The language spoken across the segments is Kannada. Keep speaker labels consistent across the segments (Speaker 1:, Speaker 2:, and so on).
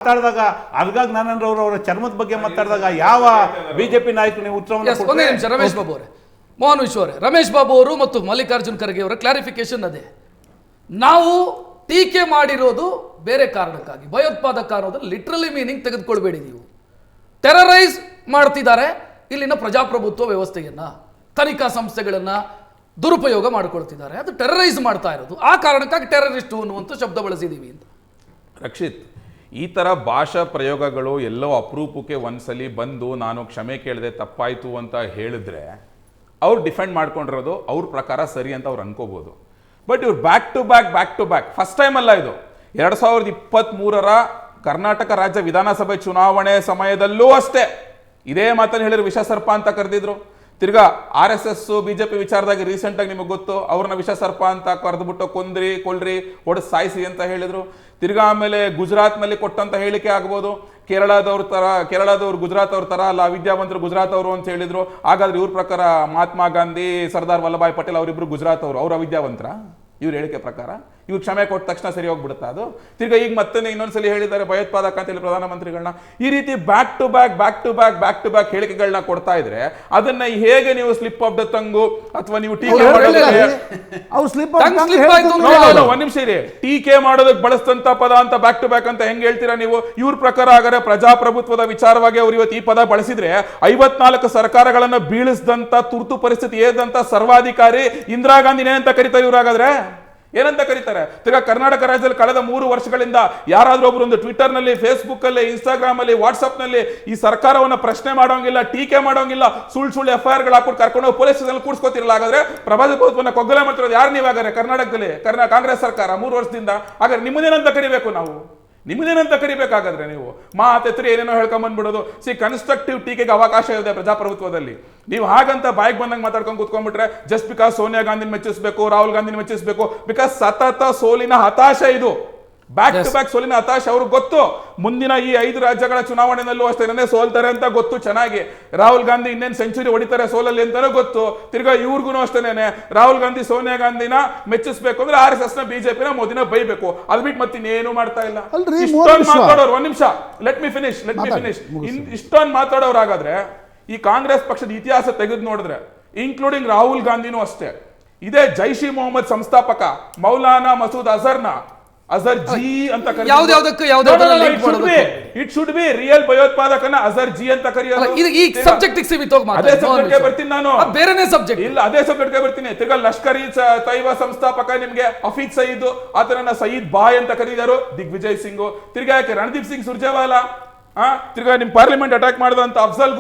Speaker 1: ಮಾತಾಡಿದಾಗ ಅಲ್ಗಾ ಜ್ಞಾನಂದ್ರವರು ಅವರ ಚರ್ಮದ ಬಗ್ಗೆ ಮಾತಾಡಿದಾಗ ಯಾವ ಬಿಜೆಪಿ ನಾಯಕರು ನೀವು ಉತ್ತರವನ್ನು
Speaker 2: ರಮೇಶ್ ಬಾಬು ಅವರೇ, ಮೋಹನ್ ವಿಶ್ವ ಅವರೇ, ರಮೇಶ್ ಬಾಬು ಅವರು ಮತ್ತು ಮಲ್ಲಿಕಾರ್ಜುನ್ ಖರ್ಗೆ ಅವರ ಕ್ಲಾರಿಫಿಕೇಶನ್ ಅದೇ, ನಾವು ಟೀಕೆ ಮಾಡಿರೋದು ಬೇರೆ ಕಾರಣಕ್ಕಾಗಿ, ಭಯೋತ್ಪಾದಕ ಅನ್ನೋದನ್ನ ಲಿಟ್ರಲಿ ಮೀನಿಂಗ್ ತೆಗೆದುಕೊಳ್ಬೇಡಿ. ನೀವು ಟೆರರೈಸ್ ಮಾಡ್ತಿದ್ದಾರೆ ಇಲ್ಲಿನ ಪ್ರಜಾಪ್ರಭುತ್ವ ವ್ಯವಸ್ಥೆಯನ್ನ, ತನಿಖಾ ಸಂಸ್ಥೆಗಳನ್ನ ದುರುಪಯೋಗ ಮಾಡ್ಕೊಳ್ತಿದ್ದಾರೆ, ಅದು ಟೆರರೈಸ್ ಮಾಡ್ತಾ ಇರೋದು. ಆ ಕಾರಣಕ್ಕಾಗಿ ಟೆರರಿಸ್ಟು ಅನ್ನುವಂಥ ಶಬ್ದ ಬಳಸಿದ್ದೀವಿ ಅಂತ.
Speaker 3: ರಕ್ಷಿತ್, ಈ ಥರ ಭಾಷಾ ಪ್ರಯೋಗಗಳು ಎಲ್ಲೋ ಅಪರೂಪಕ್ಕೆ ಒಂದ್ಸಲಿ ಬಂದು ನಾನು ಕ್ಷಮೆ ಕೇಳದೆ ತಪ್ಪಾಯಿತು ಅಂತ ಹೇಳಿದ್ರೆ ಅವ್ರು ಡಿಫೆಂಡ್ ಮಾಡ್ಕೊಂಡಿರೋದು ಅವ್ರ ಪ್ರಕಾರ ಸರಿ ಅಂತ ಅವ್ರು ಅನ್ಕೋಬೋದು. ಬಟ್ ಇವ್ರು back to back first time ಅಲ್ಲ ಇದು. 2023 ಕರ್ನಾಟಕ ರಾಜ್ಯ ವಿಧಾನಸಭೆ ಚುನಾವಣೆ ಸಮಯದಲ್ಲೂ ಅಷ್ಟೇ ಇದೇ ಮಾತನ್ನು ಹೇಳಿದ್ರು, ವಿಷ ಸರ್ಪ ಅಂತ ಕರೆದಿದ್ರು. ತಿರ್ಗಾ RSS BJP ವಿಚಾರದಾಗಿ ರೀಸೆಂಟಾಗಿ ನಿಮಗೆ ಗೊತ್ತು, ಅವ್ರನ್ನ ವಿಷ ಸರ್ಪ ಅಂತ ಕರೆದ್ಬಿಟ್ಟು ಕೊಲ್ರಿ ಹೊಡೆದು ಸಾಯಿಸಿ ಅಂತ ಹೇಳಿದ್ರು. ತಿರ್ಗಾ ಆಮೇಲೆ ಗುಜರಾತ್ನಲ್ಲಿ ಕೊಟ್ಟಂತ ಹೇಳಿಕೆ ಆಗ್ಬೋದು, ಕೇರಳದವ್ರು ಗುಜರಾತ್ ಅವ್ರ ತರ ಅಲ್ಲ, ವಿದ್ಯಾವಂತರು ಗುಜರಾತ್ ಅವರು ಅಂತ ಹೇಳಿದ್ರು. ಹಾಗಾದ್ರೆ ಇವ್ರ ಪ್ರಕಾರ ಮಹಾತ್ಮ ಗಾಂಧಿ, ಸರ್ದಾರ್ ವಲ್ಲಭಾಯ್ ಪಟೇಲ್ ಅವರಿಬ್ರು ಗುಜರಾತ್ ಅವರು, ಅವ್ರ ಅವಿದ್ಯಾವಂತರ ಇವ್ರ ಹೇಳಿಕೆ ಪ್ರಕಾರ? ಇವ್ರು ಕ್ಷಮೆ ಕೊಟ್ಟ ತಕ್ಷಣ ಸರಿ ಹೋಗ್ಬಿಡುತ್ತಾ ಅದು? ತಿರ್ಗಾ ಈಗ ಮತ್ತೆ ಇನ್ನೊಂದ್ಸಲಿ ಹೇಳಿದ್ದಾರೆ ಭಯೋತ್ಪಾದಕ ಅಂತ ಹೇಳಿ ಪ್ರಧಾನಮಂತ್ರಿಗಳನ್ನ. ಈ ರೀತಿ ಬ್ಯಾಕ್ ಟು ಬ್ಯಾಕ್ ಹೇಳಿಕೆಗಳನ್ನ ಕೊಡ್ತಾ ಇದ್ರೆ ಅದನ್ನ ಹೇಗೆ ನೀವು ಸ್ಲಿಪ್ ಆಫ್ ದ ಟಂಗು ಅಥವಾ ನೀವು ಟೀಕೆ ಒಂದ್ ನಿಮಿಷ ಇರಿ, ಟೀಕೆ ಮಾಡೋದಕ್ಕೆ ಬಳಸ್ತಂತ ಪದ ಅಂತ ಬ್ಯಾಕ್ ಟು ಬ್ಯಾಕ್ ಅಂತ ಹೆಂಗ್ ಹೇಳ್ತೀರಾ ನೀವು? ಇವ್ರ ಪ್ರಕಾರ ಹಾಗಾದ್ರೆ ಪ್ರಜಾಪ್ರಭುತ್ವದ ವಿಚಾರವಾಗಿ ಅವ್ರು ಇವತ್ತು ಈ ಪದ ಬಳಸಿದ್ರೆ 54 ಸರ್ಕಾರಗಳನ್ನ ಬೀಳಿಸಿದಂತ ತುರ್ತು ಪರಿಸ್ಥಿತಿ ಏದಂತ ಸರ್ವಾಧಿಕಾರಿ ಇಂದಿರಾ ಗಾಂಧಿ ಏನಂತ ಕರೀತಾರೆ ಇವ್ರು? ಹಾಗಾದ್ರೆ ಏನಂತ ಕರೀತಾರೆ? ತಿರ್ಗಾ ಕರ್ನಾಟಕ ರಾಜ್ಯದಲ್ಲಿ ಕಳೆದ 3 ವರ್ಷಗಳಿಂದ ಯಾರಾದ್ರೂ ಒಬ್ರು ಒಂದು ಟ್ವಿಟರ್ ನಲ್ಲಿ, ಫೇಸ್ಬುಕ್ ಅಲ್ಲಿ, ಇನ್ಸ್ಟಾಗ್ರಾಮ್ ಅಲ್ಲಿ, ವಾಟ್ಸ್ಆಪ್ ನಲ್ಲಿ ಈ ಸರ್ಕಾರವನ್ನ ಪ್ರಶ್ನೆ ಮಾಡೋಂಗಿಲ್ಲ, ಟೀಕೆ ಮಾಡೋಂಗಿಲ್ಲ, ಸುಳ್ಳು FIR ಗಳು ಹಾಕೊಂಡು ಕರ್ಕೊಂಡು ಪೊಲೀಸ್ ಸ್ಟೇಷನ್ ಕೂರ್ಸ್ಕೊತಿರಲ್ಲ. ಹಾಗಾದ್ರೆ ಪ್ರಜಾಪ್ರಭುತ್ವನ ಕೊಗ್ಗಲೆ ಮಾಡ್ತಿರೋದು ಯಾರು ನೀವಾಗಾರೆ? ಕರ್ನಾಟಕದಲ್ಲಿ ಕಾಂಗ್ರೆಸ್ ಸರ್ಕಾರ 3 ವರ್ಷದಿಂದ. ಹಾಗಾದ್ರೆ ನಿಮ್ಮದೇನಂತ ಕರಿಬೇಕು ನಾವು? ನಿಮ್ಮದೇನಂತ ಕರಿಬೇಕಾಗಾದ್ರೆ ನೀವು ಮಾತೆತ್ರಿ ಏನೇನೋ ಹೇಳ್ಕೊಂಡ್ಬಂದ್ಬಿಡೋದು. ಕನ್ಸ್ಟ್ರಕ್ಟಿವ್ ಟೀಕೆಗೆ ಅವಕಾಶ ಇದೆ ಪ್ರಜಾಪ್ರಭುತ್ವದಲ್ಲಿ. ನೀವು ಹಾಗಂತ ಬಾಯಿಗೆ ಬಂದಂಗೆ ಮಾತಾಡ್ಕೊಂಡು ಕೂತ್ಕೊಂಡ್ಬಿಟ್ರೆ ಜಸ್ಟ್ ಬಿಕಾಸ್ ಸೋನಿಯಾ ಗಾಂಧಿನ ಮೆಚ್ಚಿಸಬೇಕು, ರಾಹುಲ್ ಗಾಂಧಿನ ಮೆಚ್ಚಿಸಬೇಕು, ಬಿಕಾಸ್ ಸತತ ಸೋಲಿನ ಹತಾಶ ಇದು, ಬ್ಯಾಕ್ ಟು ಬ್ಯಾಕ್ ಸೋಲಿನ ಹತಾಶ. ಅವ್ರಿಗೆ ಗೊತ್ತು ಮುಂದಿನ ಈ 5 ರಾಜ್ಯಗಳ ಚುನಾವಣೆಯಲ್ಲೂ ಅಷ್ಟೇ ಸೋಲ್ತಾರೆ ಅಂತ ಗೊತ್ತು ಚೆನ್ನಾಗಿ. ರಾಹುಲ್ ಗಾಂಧಿ ಇನ್ನೇನು ಸೆಂಚುರಿ ಹೊಡಿತಾರೆ ಸೋಲಲ್ಲಿ ಅಂತಾನೂ ಗೊತ್ತು. ತಿರ್ಗಾ ಇವ್ರಿಗೂ ಅಷ್ಟೇನೆ ರಾಹುಲ್ ಗಾಂಧಿ ಸೋನಿಯಾ ಗಾಂಧಿನ ಮೆಚ್ಚಿಸ್ಬೇಕು ಅಂದ್ರೆ RSS ನ BJP ನ ಮೋದಿನ ಬೈಬೇಕು, ಅದು ಬಿಟ್ಟು ಮತ್ತಿನ್ನೇನು ಮಾಡ್ತಾ ಇಲ್ಲ. ಇಷ್ಟೊಂದು ಮಾತಾಡೋರು, ಒಂದ್ ನಿಮಿಷ ಲೆಟ್ ಮಿ ಫಿನಿಶ್ ಇಷ್ಟೊಂದು ಮಾತಾಡೋರು. ಹಾಗಾದ್ರೆ ಈ ಕಾಂಗ್ರೆಸ್ ಪಕ್ಷದ ಇತಿಹಾಸ ತೆಗೆದು ನೋಡಿದ್ರೆ ಇನ್ಕ್ಲೂಡಿಂಗ್ ರಾಹುಲ್ ಗಾಂಧಿನೂ ಅಷ್ಟೇ, ಇದೇ ಜೈಷ್ ಇ ಮೊಹಮ್ಮದ್ ಸಂಸ್ಥಾಪಕ ಮೌಲಾನಾ ಮಸೂದ್ ಅಜರ್ ಜಿ ಅಂತ ಇಟ್ ಶುಡ್ ಬಿ ರಿಯಲ್ ಭಯೋತ್ಪಾದಕನ ಅಜರ್ ಜಿ ಅಂತ ಕರೆಯೋದು. ಬರ್ತೀನಿ ನಾನು,
Speaker 2: ಬೇರೆನೇ ಸಬ್ಜೆಕ್ಟ್
Speaker 3: ಇಲ್ಲ, ಅದೇ ಸಬ್ಜೆಕ್ಟ್ಗೆ ಬರ್ತೀನಿ. ತಿರ್ಗಾ ಲಷ್ಕರ್ ಇ ತೈಬಾ ಸಂಸ್ಥಾಪಕ ನಿಮ್ಗೆ ಹಫೀಜ್ ಸಯೀದ್, ಆತನ ಸಯೀದ್ ಬಾಯ್ ಅಂತ ಕರೀದಾರು. ದಿಗ್ವಿಜಯ್ ಸಿಂಗ್, ತಿರ್ಗಾ ಯಾಕೆ ರಣದೀಪ್ ಸಿಂಗ್ ಸುರ್ಜೇವಾಲಾ, ತಿರ್ಗಾ ನಿಮ್ ಪಾರ್ಲಿಮೆಂಟ್ ಅಟ್ಯಾಕ್ ಮಾಡಿದಂತ ಅಫ್ಜಲ್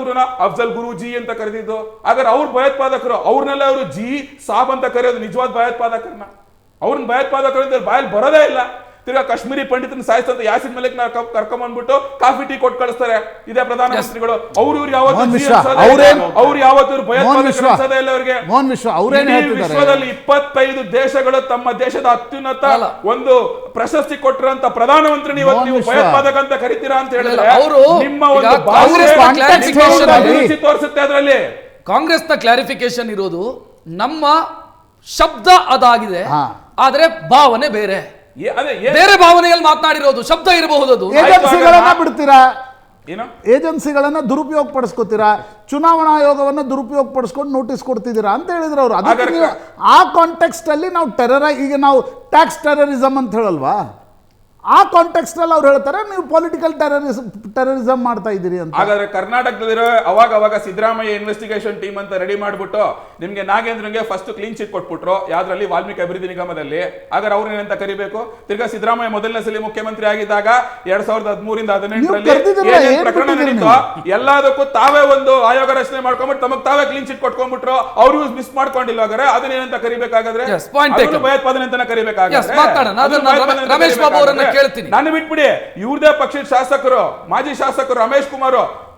Speaker 3: ಗುರು ಜಿ ಅಂತ ಕರೆದಿದ್ದು. ಹಾಗಾದ್ರೆ ಅವ್ರು ಭಯೋತ್ಪಾದಕರು, ಅವ್ರನ್ನೆಲ್ಲ ಅವರು ಜಿ ಸಾಬ್ ಅಂತ ಕರೆಯೋದು ನಿಜವಾದ ಭಯೋತ್ಪಾದಕರನ್ನ. ಅವ್ರನ್ನ ಭಯೋತ್ಪಾದಕರು ಬಾಯಲ್ಲಿ ಬರೋದೇ ಇಲ್ಲ. ತಿರ್ಗಾ ಕಾಶ್ಮೀರಿ ಪಂಡಿತನ ಸಾಯಿಸ್ತಂತ ಯಾಸಿನ್ ಮಲಿಕ್ ಕರ್ಕೊಂಡ್ಬಂದ್ಬಿಟ್ಟು ಕಾಫಿ ಟೀ ಕೊಟ್ಟು ಕಳಿಸ್ತಾರೆ ಇದೇ ಪ್ರಧಾನಮಂತ್ರಿಗಳು. ಅವ್ರು ಯಾವತ್ತು ಭಯೋತ್ಪಾದಕರು ಇಲ್ಲ. ಅವರಿಗೆ ವಿಶ್ವದಲ್ಲಿ 25 ದೇಶಗಳು ತಮ್ಮ ದೇಶದ ಅತ್ಯುನ್ನತ ಒಂದು ಪ್ರಶಸ್ತಿ ಕೊಟ್ಟಿರಂತ ಪ್ರಧಾನಮಂತ್ರಿ ನೀವು ಭಯೋತ್ಪಾದಕ ಅಂತ ಕರಿತೀರಾ ಅಂತ ಹೇಳಿದ್ರೆ ನಿಮ್ಮ ಒಂದು ತೋರಿಸುತ್ತೆ. ಅದರಲ್ಲಿ
Speaker 2: ಕಾಂಗ್ರೆಸ್ನ ಕ್ಲಾರಿಫಿಕೇಶನ್ ಇರೋದು ನಮ್ಮ ಶಬ್ದ ಅದಾಗಿದೆ, ಆದ್ರೆ ಭಾವನೆ ಬೇರೆ. ಬೇರೆ ಭಾವನೆಯಲ್ಲಿ ಮಾತನಾಡಿರೋದು ಶಬ್ದ ಇರಬಹುದು. ಅದು
Speaker 4: ಏಜೆನ್ಸಿಗಳನ್ನ ಬಿಡ್ತೀರಾ, ಏಜೆನ್ಸಿಗಳನ್ನ ದುರುಪಯೋಗ ಪಡಿಸ್ಕೊತೀರಾ, ಚುನಾವಣಾ ಆಯೋಗವನ್ನ ದುರುಪಯೋಗ ಪಡಿಸ್ಕೊಂಡು ನೋಟಿಸ್ ಕೊಡ್ತಿದ್ದೀರಾ ಅಂತ ಹೇಳಿದ್ರು ಅವರು. ಅದಕ್ಕೆ ಆ ಕಾಂಟೆಕ್ಸ್ಟ್ ಅಲ್ಲಿ ನಾವು ಈಗ ನಾವು ಟ್ಯಾಕ್ಸ್ ಟೆರರಿಸಮ್ ಅಂತ ಹೇಳಲ್ವಾ, ಆ ಕಾಂಟೆಕ್ಸ್ಟ್ ಅಲ್ಲಿ ಅವ್ರು ಹೇಳ್ತಾರೆ ನೀವು ಪೊಲಿಟಿಕಲ್ ಟೆರರಿಸಮ್ ಮಾಡ್ತಾ ಇದ್ದೀರಿ ಅಂತ.
Speaker 3: ಹಾಗಾದ್ರೆ ಕರ್ನಾಟಕದಲ್ಲಿರೋ ಅವಾಗ ಸಿದ್ದರಾಮಯ್ಯ ಇನ್ವೆಸ್ಟಿಗೇಷನ್ ಟೀಮ್ ಅಂತ ರೆಡಿ ಮಾಡ್ಬಿಟ್ಟು ನಿಮ್ಗೆ ನಾಗೇಂದ್ರಗೆ ಫಸ್ಟ್ ಕ್ಲೀನ್ ಚಿಟ್ ಕೊಟ್ಬಿಟ್ರು, ಯಾವ್ದ್ರಲ್ಲಿ ವಾಲ್ಮೀಕಿ ಅಭಿವೃದ್ಧಿ ನಿಗಮದಲ್ಲಿ. ಹಾಗಾದ್ರೆ ಅವ್ರನ್ನೇನಂತ ಕರಿಬೇಕು? ತಿರ್ಗಾ ಸಿದ್ದರಾಮಯ್ಯ ಮೊದಲನೇ ಸಲ ಮುಖ್ಯಮಂತ್ರಿ ಆಗಿದ್ದಾಗ 2013ರಿಂದ 2018 ಪ್ರಕರಣ ನಡೀತು. ಎಲ್ಲದಕ್ಕೂ ತಾವೇ ಒಂದು ಆಯೋಗ ರಚನೆ ಮಾಡ್ಕೊಂಡ್ಬಿಟ್ಟು ತಮಗ್ ತಾವೇ ಕ್ಲೀನ್ ಚಿಟ್ ಕೊಟ್ಕೊಂಡ್ಬಿಟ್ರು. ಅವ್ರು ಮಿಸ್ ಮಾಡ್ಕೊಂಡಿಲ್ಲ. ಹಾಗಾದ್ರೆ ಅದನ್ನೇನಂತ ಕರಿಬೇಕಾಗಾದ್ರೆ ಭಯೋತ್ಪಾದನೆ ಅಂತ ಕರಿಬೇಕಾದ್ರೆ
Speaker 2: ರಮೇಶ್ ಬಾಬು ಅವರನ್ನ ಕೇಳ್ತೀನಿ.
Speaker 3: ನಾನು ಬಿಟ್ಬಿಡಿ, ಇವ್ರದೇ ಪಕ್ಷದ ಶಾಸಕರು, ಮಾಜಿ ಶಾಸಕರು ರಮೇಶ್ ಕುಮಾರ್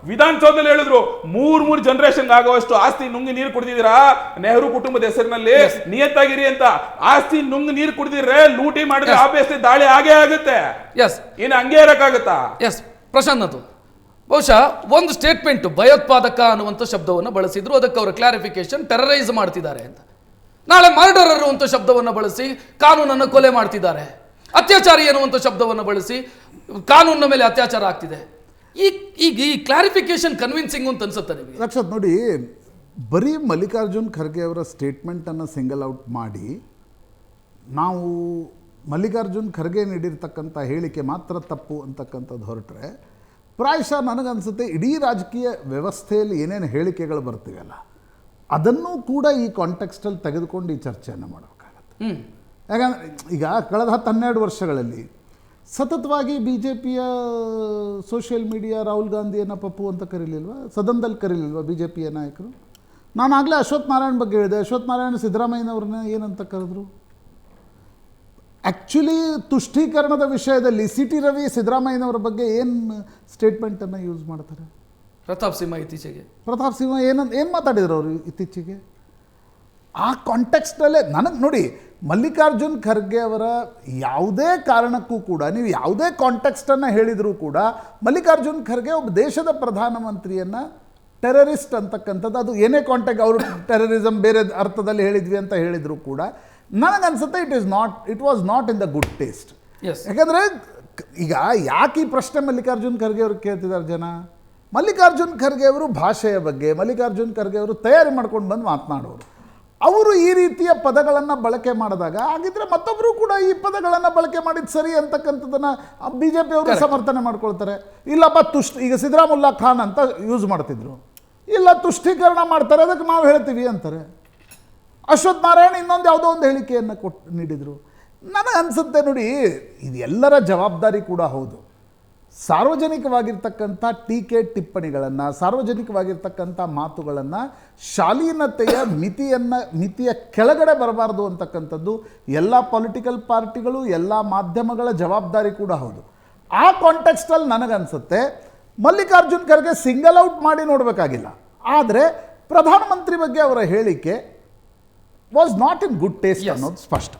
Speaker 3: ವಿಧಾನಸೌಧದಲ್ಲಿ ಹೇಳಿದ್ರು 3 ಜನರೇಷನ್ ಆಗುವಷ್ಟು ಆಸ್ತಿ ನುಂಗಿ ನೀರು ಕುಡಿದಿದ್ದೀರಾ ನೆಹರು ಕುಟುಂಬದ ಹೆಸರಿನಲ್ಲಿ, ನಿಯತ್ತಾಗಿರಿ ಅಂತ. ಆಸ್ತಿ ನುಂಗಿ ನೀರು ಕುಡಿದಿದ್ರೆ ಲೂಟಿ ಮಾಡಿದ್ರೆ ಆಬ್ವಿಯಸ್ಲಿ ದಾಳಿ ಆಗೇ ಆಗುತ್ತೆ. ಇನ್ನು ಹಂಗೆ ಇರಕ್ಕಾಗತ್ತಾ?
Speaker 2: ಪ್ರಶಾಂತ್, ಅದು ಬಹುಶಃ ಒಂದು ಸ್ಟೇಟ್ಮೆಂಟ್ ಭಯೋತ್ಪಾದಕ ಅನ್ನುವಂಥ ಶಬ್ದವನ್ನು ಬಳಸಿದ್ರು, ಅದಕ್ಕೆ ಅವರ ಕ್ಲಾರಿಫಿಕೇಶನ್ ಟೆರರೈಸ್ ಮಾಡ್ತಿದ್ದಾರೆ ಅಂತ. ನಾಳೆ ಮರ್ಡರರು ಅಂತ ಶಬ್ದವನ್ನು ಬಳಸಿ ಕಾನೂನನ್ನು ಕೊಲೆ ಮಾಡ್ತಿದ್ದಾರೆ. ಅತ್ಯಾಚಾರಿ ಎನ್ನುವಂಥ ಶಬ್ದವನ್ನು ಬಳಸಿ ಕಾನೂನಿನ ಮೇಲೆ ಅತ್ಯಾಚಾರ ಆಗ್ತಿದೆ. ಈ ಕ್ಲಾರಿಫಿಕೇಶನ್ ಕನ್ವಿನ್ಸಿಂಗ್ ಅಂತ ಅನ್ಸುತ್ತೆ ನಿಮಗೆ?
Speaker 4: ರಕ್ಷತ್ ನೋಡಿ, ಬರೀ ಮಲ್ಲಿಕಾರ್ಜುನ್ ಖರ್ಗೆ ಅವರ ಸ್ಟೇಟ್ಮೆಂಟನ್ನು ಸಿಂಗಲ್ ಔಟ್ ಮಾಡಿ ನಾವು ಮಲ್ಲಿಕಾರ್ಜುನ್ ಖರ್ಗೆ ನೀಡಿರ್ತಕ್ಕಂಥ ಹೇಳಿಕೆ ಮಾತ್ರ ತಪ್ಪು ಅಂತಕ್ಕಂಥದ್ದು ಹೊರಟ್ರೆ, ಪ್ರಾಯಶಃ ನನಗನ್ಸುತ್ತೆ ಇಡೀ ರಾಜಕೀಯ ವ್ಯವಸ್ಥೆಯಲ್ಲಿ ಏನೇನು ಹೇಳಿಕೆಗಳು ಬರ್ತೀವಲ್ಲ ಅದನ್ನೂ ಕೂಡ ಈ ಕಾಂಟೆಕ್ಸ್ಟಲ್ಲಿ ತೆಗೆದುಕೊಂಡು ಈ ಚರ್ಚೆಯನ್ನು ಮಾಡಬೇಕಾಗತ್ತೆ. ಯಾಕಂದರೆ ಈಗ ಕಳೆದ 10-12 ವರ್ಷಗಳಲ್ಲಿ ಸತತವಾಗಿ ಬಿ ಜೆ ಪಿಯ ಸೋಷಿಯಲ್ ಮೀಡಿಯಾ ರಾಹುಲ್ ಗಾಂಧಿಯನ್ನು ಪಪ್ಪು ಅಂತ ಕರೀಲಿಲ್ವಾ, ಸದನದಲ್ಲಿ ಕರೀಲಿಲ್ವಾ ಬಿ ಜೆ ಪಿಯ ನಾಯಕರು? ನಾನು ಆಗಲೇ ಅಶ್ವಥ್ ನಾರಾಯಣ್ ಬಗ್ಗೆ ಹೇಳಿದೆ. ಅಶ್ವಥ್ ನಾರಾಯಣ ಸಿದ್ದರಾಮಯ್ಯನವ್ರನ್ನ ಏನಂತ ಕರೆದ್ರು? ಆ್ಯಕ್ಚುಲಿ ತುಷ್ಟೀಕರಣದ ವಿಷಯದಲ್ಲಿ ಸಿ ಟಿ ರವಿ ಸಿದ್ದರಾಮಯ್ಯನವರ ಬಗ್ಗೆ ಏನು ಸ್ಟೇಟ್ಮೆಂಟನ್ನು ಯೂಸ್ ಮಾಡ್ತಾರೆ?
Speaker 2: ಪ್ರತಾಪ್ ಸಿಂಹ ಇತ್ತೀಚೆಗೆ
Speaker 4: ಏನು ಮಾತಾಡಿದ್ರು ಅವರು ಇತ್ತೀಚೆಗೆ? ಆ ಕಾಂಟೆಕ್ಸ್ಟಲ್ಲೇ ನನಗೆ ನೋಡಿ, ಮಲ್ಲಿಕಾರ್ಜುನ್ ಖರ್ಗೆ ಅವರ ಯಾವುದೇ ಕಾರಣಕ್ಕೂ ಕೂಡ ನೀವು ಯಾವುದೇ ಕಾಂಟೆಕ್ಸ್ಟನ್ನು ಹೇಳಿದರೂ ಕೂಡ ಮಲ್ಲಿಕಾರ್ಜುನ್ ಖರ್ಗೆ ಒಬ್ಬ ದೇಶದ ಪ್ರಧಾನಮಂತ್ರಿಯನ್ನು ಟೆರರಿಸ್ಟ್ ಅಂತಕ್ಕಂಥದ್ದು, ಅದು ಏನೇ ಕಾಂಟೆಕ್ಟ್ ಅವರು ಟೆರರಿಸಮ್ ಬೇರೆ ಅರ್ಥದಲ್ಲಿ ಹೇಳಿದ್ವಿ ಅಂತ ಹೇಳಿದರೂ ಕೂಡ ನನಗನ್ಸುತ್ತೆ it was not in the good taste. ಯಾಕಂದರೆ ಈಗ ಯಾಕೆ ಈ ಪ್ರಶ್ನೆ ಮಲ್ಲಿಕಾರ್ಜುನ್ ಖರ್ಗೆ ಅವ್ರಿಗೆ ಕೇಳ್ತಿದ್ದಾರೆ ಜನ? ಮಲ್ಲಿಕಾರ್ಜುನ್ ಖರ್ಗೆ ಅವರು ಭಾಷೆಯ ಬಗ್ಗೆ, ಮಲ್ಲಿಕಾರ್ಜುನ್ ಖರ್ಗೆ ಅವರು ತಯಾರಿ ಮಾಡ್ಕೊಂಡು ಬಂದು ಮಾತನಾಡೋರು. ಅವರು ಈ ರೀತಿಯ ಪದಗಳನ್ನು ಬಳಕೆ ಮಾಡಿದಾಗ ಆಗಿದ್ರೆ ಮತ್ತೊಬ್ಬರು ಕೂಡ ಈ ಪದಗಳನ್ನು ಬಳಕೆ ಮಾಡಿದ್ದು ಸರಿ ಅಂತಕ್ಕಂಥದ್ದನ್ನು ಬಿ ಜೆ ಪಿಯವರು ಸಮರ್ಥನೆ ಮಾಡ್ಕೊಳ್ತಾರೆ. ಇಲ್ಲಪ್ಪ ಈಗ ಸಿದ್ದರಾಮುಲ್ಲಾ ಖಾನ್ ಅಂತ ಯೂಸ್ ಮಾಡ್ತಿದ್ರು, ಇಲ್ಲ ತುಷ್ಟೀಕರಣ ಮಾಡ್ತಾರೆ ಅದಕ್ಕೆ ನಾವು ಹೇಳ್ತೀವಿ ಅಂತಾರೆ. ಅಶ್ವಥ್ ನಾರಾಯಣ್ ಇನ್ನೊಂದು ಯಾವುದೋ ಒಂದು ಹೇಳಿಕೆಯನ್ನು ನೀಡಿದರು. ನನಗೆ ಅನಿಸುತ್ತೆ ನೋಡಿ, ಇದು ಎಲ್ಲರ ಜವಾಬ್ದಾರಿ ಕೂಡ ಹೌದು. ಸಾರ್ವಜನಿಕವಾಗಿರ್ತಕ್ಕಂಥ ಟೀಕೆ ಟಿಪ್ಪಣಿಗಳನ್ನು, ಸಾರ್ವಜನಿಕವಾಗಿರ್ತಕ್ಕಂಥ ಮಾತುಗಳನ್ನು ಶಾಲೀನತೆಯ ಮಿತಿಯ ಕೆಳಗಡೆ ಬರಬಾರ್ದು ಅಂತಕ್ಕಂಥದ್ದು ಎಲ್ಲ ಪೊಲಿಟಿಕಲ್ ಪಾರ್ಟಿಗಳು, ಎಲ್ಲ ಮಾಧ್ಯಮಗಳ ಜವಾಬ್ದಾರಿ ಕೂಡ ಹೌದು. ಆ ಕಾಂಟೆಕ್ಸ್ಟಲ್ಲಿ ನನಗನ್ಸುತ್ತೆ ಮಲ್ಲಿಕಾರ್ಜುನ್ ಖರ್ಗೆ ಸಿಂಗಲ್ ಔಟ್ ಮಾಡಿ ನೋಡಬೇಕಾಗಿಲ್ಲ, ಆದರೆ ಪ್ರಧಾನಮಂತ್ರಿ ಬಗ್ಗೆ ಅವರ ಹೇಳಿಕೆ was not in good taste ಅನ್ನೋದು ಸ್ಪಷ್ಟ.